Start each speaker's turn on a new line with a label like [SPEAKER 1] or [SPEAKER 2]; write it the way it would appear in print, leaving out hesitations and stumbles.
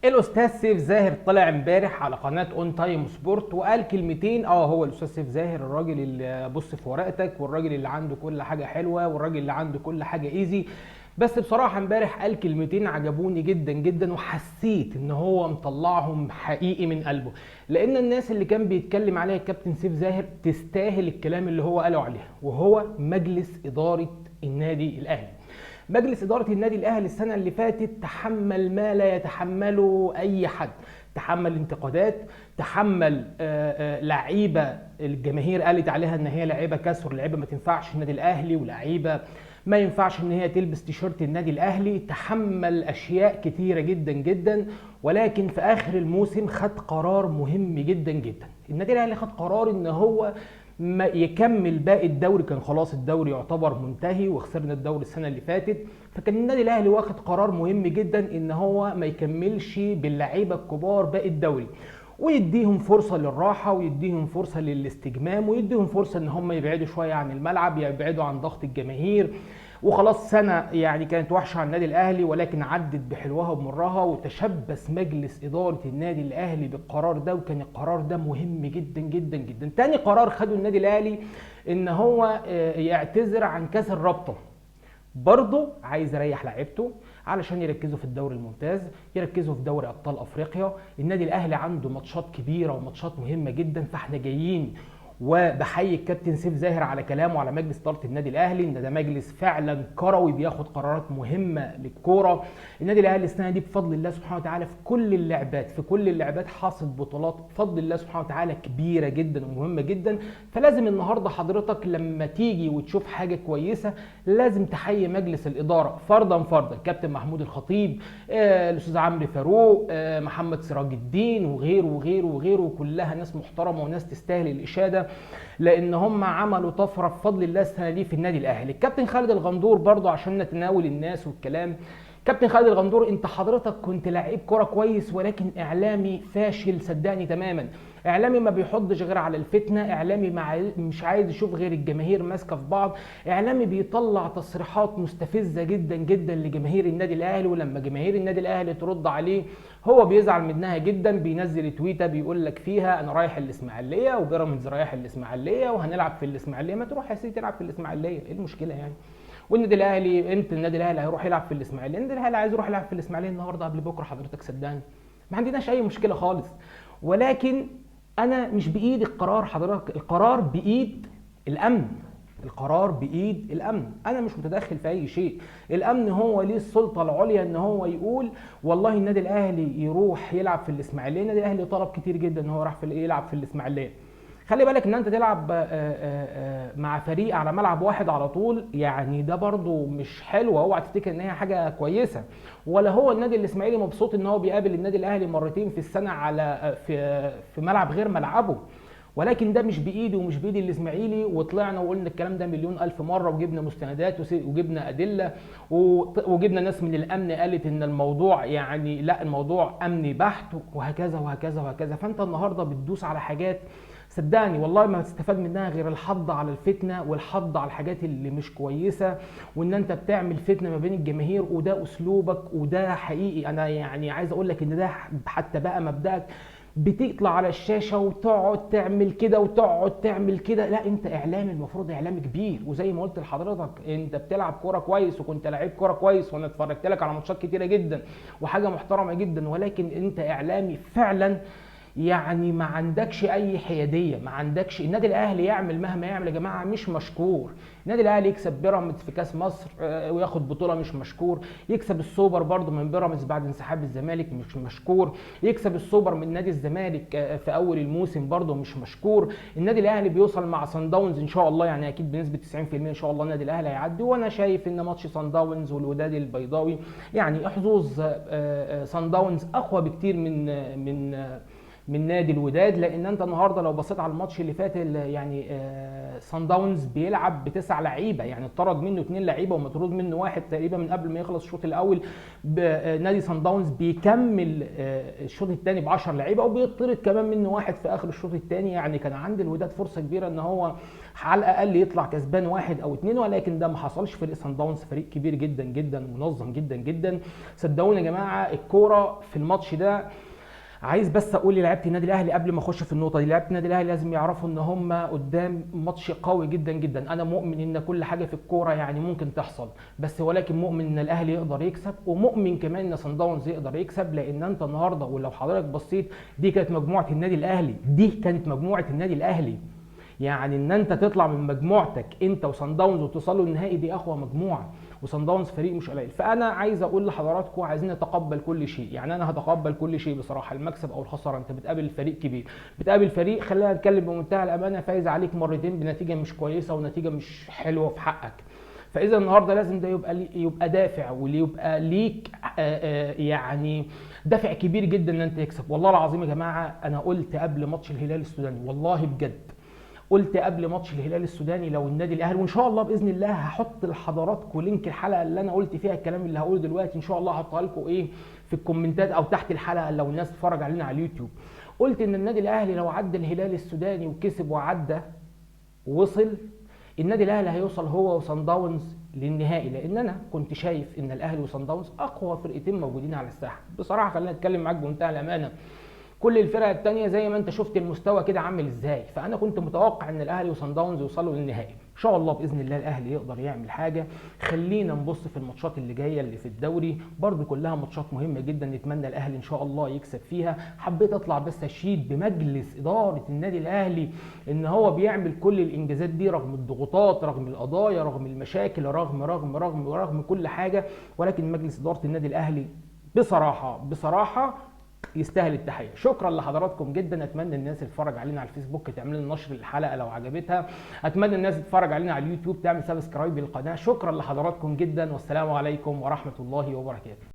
[SPEAKER 1] الاستاذ سيف زاهر طلع امبارح على قناه اون تايم سبورت وقال كلمتين. هو الاستاذ سيف زاهر الراجل اللي بص في ورقتك، والراجل اللي عنده كل حاجه حلوه، والراجل اللي عنده كل حاجه ايزي. بس بصراحه امبارح قال كلمتين عجبوني جدا جدا، وحسيت ان هو مطلعهم حقيقي من قلبه، لان الناس اللي كان بيتكلم عليها الكابتن سيف زاهر تستاهل الكلام اللي هو قاله عليها، وهو مجلس اداره النادي الاهلي. مجلس إدارة النادي الأهلي السنة اللي فاتت تحمل ما لا يتحمله أي حد، تحمل انتقادات، تحمل لعيبة الجماهير قالت عليها إن هي لعيبة كسر، لعيبة ما تنفعش النادي الأهلي، ولعيبة ما ينفعش إن هي تلبس تيشيرت النادي الأهلي. تحمل أشياء كتيرة جدا جدا، ولكن في آخر الموسم خد قرار مهم جدا جدا. النادي الأهلي خد قرار إن هو ما يكمل باقي الدوري، كان خلاص الدوري يعتبر منتهي وخسرنا الدوري السنه اللي فاتت، فكان النادي الاهلي واخد قرار مهم جدا ان هو ما يكملش باللعيبه الكبار باقي الدوري، ويديهم فرصه للراحه، ويديهم فرصه للاستجمام، ويديهم فرصه ان هم يبعدوا شويه عن الملعب، يبعدوا عن ضغط الجماهير. وخلاص سنه يعني كانت وحشه على النادي الاهلي، ولكن عدت بحلوها ومرها، وتشبث مجلس اداره النادي الاهلي بالقرار ده، وكان القرار ده مهم جدا جدا جدا. تاني قرار خده النادي الاهلي ان هو يعتذر عن كاس الرابطه. برضه عايز يريح لعيبته علشان يركزوا في الدوري الممتاز، يركزوا في دوري ابطال افريقيا. النادي الاهلي عنده ماتشات كبيره وماتشات مهمه جدا، فاحنا جايين. وبحيي الكابتن سيف زاهر على كلامه على مجلس اداره النادي الاهلي، ان ده مجلس فعلا كروي بياخد قرارات مهمه للكوره. النادي الاهلي السنه دي بفضل الله سبحانه وتعالى في كل اللعبات حاصل بطولات بفضل الله سبحانه وتعالى كبيره جدا ومهمه جدا. فلازم النهارده حضرتك لما تيجي وتشوف حاجه كويسه لازم تحيي مجلس الاداره فردا فردا، الكابتن محمود الخطيب، الاستاذ عمرو فاروق، محمد سراج الدين، وغيره وغيره وغيره، كلها ناس محترمه وناس تستاهل الاشاده، لان هم عملوا طفره بفضل الله السنه دي في النادي الاهلي. الكابتن خالد الغندور برضو عشان نتناول الناس والكلام، كابتن خالد الغندور انت حضرتك كنت لعيب كوره كويس، ولكن اعلامي فاشل صدقني تماما. اعلامي ما بيحضش غير على الفتنه، اعلامي مش عايز يشوف غير الجماهير ماسكه في بعض، اعلامي بيطلع تصريحات مستفزه جدا جدا لجماهير النادي الاهلي، ولما جماهير النادي الاهلي ترد عليه هو بيزعل منها جدا، بينزل تويته بيقول لك فيها انا رايح الاسماعيليه وبيراميدز رايح الاسماعيليه وهنلعب في الاسماعيليه. ما تروح يا سيدي تلعب في الاسماعيليه، ايه المشكله يعني؟ والنادي الاهلي امتى النادي الاهلي هيروح يلعب في الاسماعيليه؟ النادي الاهلي عايز يروح يلعب في الاسماعيليه النهارده قبل بكره حضرتك صدقني، ما عندناش اي مشكله خالص. ولكن انا مش بايد القرار حضرتك، القرار بايد الامن، القرار بايد الامن. انا مش متدخل في اي شيء، الامن هو ليه السلطه العليا ان هو يقول والله النادي الاهلي يروح يلعب في الاسماعيليه. النادي الاهلي طلب كتير جدا ان هو راح يلعب في الاسماعيليه. خلي بالك ان انت تلعب مع فريق على ملعب واحد على طول، يعني ده برضو مش حلو، اوعى تفتكر ان هي حاجه كويسه. ولا هو النادي الاسماعيلي مبسوط ان هو بيقابل النادي الاهلي مرتين في السنه على في ملعب غير ملعبه. ولكن ده مش بايدي ومش بايد الاسماعيلي، وطلعنا وقلنا الكلام ده مليون الف مره، وجبنا مستندات وجبنا ادله، وجبنا ناس من الامن قالت ان الموضوع يعني لا، الموضوع امني بحت، وهكذا وهكذا وهكذا. فانت النهارده بتدوس على حاجات صدقني والله ما هتستفاد منها غير الحض على الفتنه، والحض على الحاجات اللي مش كويسه، وان انت بتعمل فتنه ما بين الجماهير، وده اسلوبك، وده حقيقي. انا يعني عايز اقول لك ان ده حتى بقى مبدأك، بتطلع على الشاشه وتقعد تعمل كده وتقعد تعمل كده. لا انت اعلامي، المفروض اعلامي كبير، وزي ما قلت لحضرتك انت بتلعب كوره كويس، وكنت لعيب كوره كويس، وانا اتفرجت لك على ماتشات كتيره جدا وحاجه محترمه جدا، ولكن انت اعلامي فعلا يعني ما عندكش اي حياديه، ما عندكش. النادي الاهلي يعمل مهما يعمل يا جماعه مش مشكور. النادي الاهلي يكسب بيراميدز في كاس مصر وياخد بطوله مش مشكور، يكسب السوبر برده من بيراميدز بعد انسحاب الزمالك مش مشكور، يكسب السوبر من نادي الزمالك في اول الموسم برده مش مشكور. النادي الاهلي بيوصل مع صن داونز ان شاء الله، يعني اكيد بنسبه 90% ان شاء الله النادي الاهلي هيعدي. وانا شايف ان ماتش صن داونز والوداد البيضاوي يعني حظوظ صن داونز اقوى بكتير من نادي الوداد، لان انت النهارده لو بصيت على الماتش اللي فات يعني صن داونز بيلعب بتسع لعيبه، يعني اتطرد منه اثنين لعيبه ومطرود منه واحد تقريبا من قبل ما يخلص الشوط الاول. نادي صن داونز بيكمل الشوط الثاني ب 10 لعيبه وبيطرد كمان منه واحد في اخر الشوط الثاني. يعني كان عند الوداد فرصه كبيره ان هو على الاقل يطلع كسبان واحد او اثنين، ولكن ده ما حصلش. فريق صن داونز فريق كبير جدا جدا، منظم جدا جدا. صدقوني يا جماعه الكوره في الماتش ده، عايز بس اقول للاعيبه النادي الاهلي قبل ما اخش في النقطه دي، لعيبه النادي الاهلي لازم يعرفوا ان هم قدام ماتش قوي جدا جدا. انا مؤمن ان كل حاجه في الكوره يعني ممكن تحصل، بس ولكن مؤمن ان الاهلي يقدر يكسب، ومؤمن كمان ان صن داونز يقدر يكسب. لان انت النهارده ولو حضرتك بصيت، دي كانت مجموعه النادي الاهلي، دي كانت مجموعه النادي الاهلي. يعني ان انت تطلع من مجموعتك انت وصن داونز وتوصلوا للنهائي، دي اقوى مجموعه، وصن داونز فريق مش قليل. فانا عايز اقول لحضراتكم عايزين نتقبل كل شيء. يعني انا هتقبل كل شيء بصراحه، المكسب او الخساره، انت بتقابل فريق كبير، بتقابل فريق خلينا نتكلم بمنتهى الامانه فايز عليك مرتين بنتيجه مش كويسه ونتيجه مش حلوه في حقك. فاذا النهارده لازم ده يبقى دافع، ويبقى ليك يعني دافع كبير جدا ان انت تكسب. والله العظيم يا جماعه انا قلت قبل ماتش الهلال السوداني، والله بجد قلت قبل ماتش الهلال السوداني لو النادي الاهلي، وان شاء الله باذن الله هحط لحضراتكم لينك الحلقه اللي انا قلت فيها الكلام اللي هقوله دلوقتي، ان شاء الله هحطها لكم في الكومنتات او تحت الحلقه لو الناس تتفرج علينا على اليوتيوب. قلت ان النادي الاهلي لو عدى الهلال السوداني وكسب وعدى ووصل، النادي الاهلي هيوصل هو وصن داونز للنهائي، لان انا كنت شايف ان الاهلي وصن داونز اقوى فرقتين موجودين على الساحه. بصراحه خلينا نتكلم معاك بمنتهى الامانه، كل الفرق التانية زي ما انت شفت المستوى كده عامل ازاي، فانا كنت متوقع ان الاهلي وصن داونز يوصلوا للنهائي. ان شاء الله باذن الله الاهلي يقدر يعمل حاجه. خلينا نبص في الماتشات اللي جايه اللي في الدوري، برضو كلها ماتشات مهمه جدا، نتمنى الاهلي ان شاء الله يكسب فيها. حبيت اطلع بس اشيد بمجلس اداره النادي الاهلي ان هو بيعمل كل الانجازات دي رغم الضغوطات، رغم القضايا، رغم المشاكل، رغم كل حاجه، ولكن مجلس اداره النادي الاهلي بصراحه يستاهل التحيه. شكرا لحضراتكم جدا. اتمنى الناس اللي تتفرج علينا على الفيسبوك تعمل لنا نشر الحلقه لو عجبتها، اتمنى الناس اللي تتفرج علينا على اليوتيوب تعمل سبسكرايب للقناه. شكرا لحضراتكم جدا، والسلام عليكم ورحمه الله وبركاته.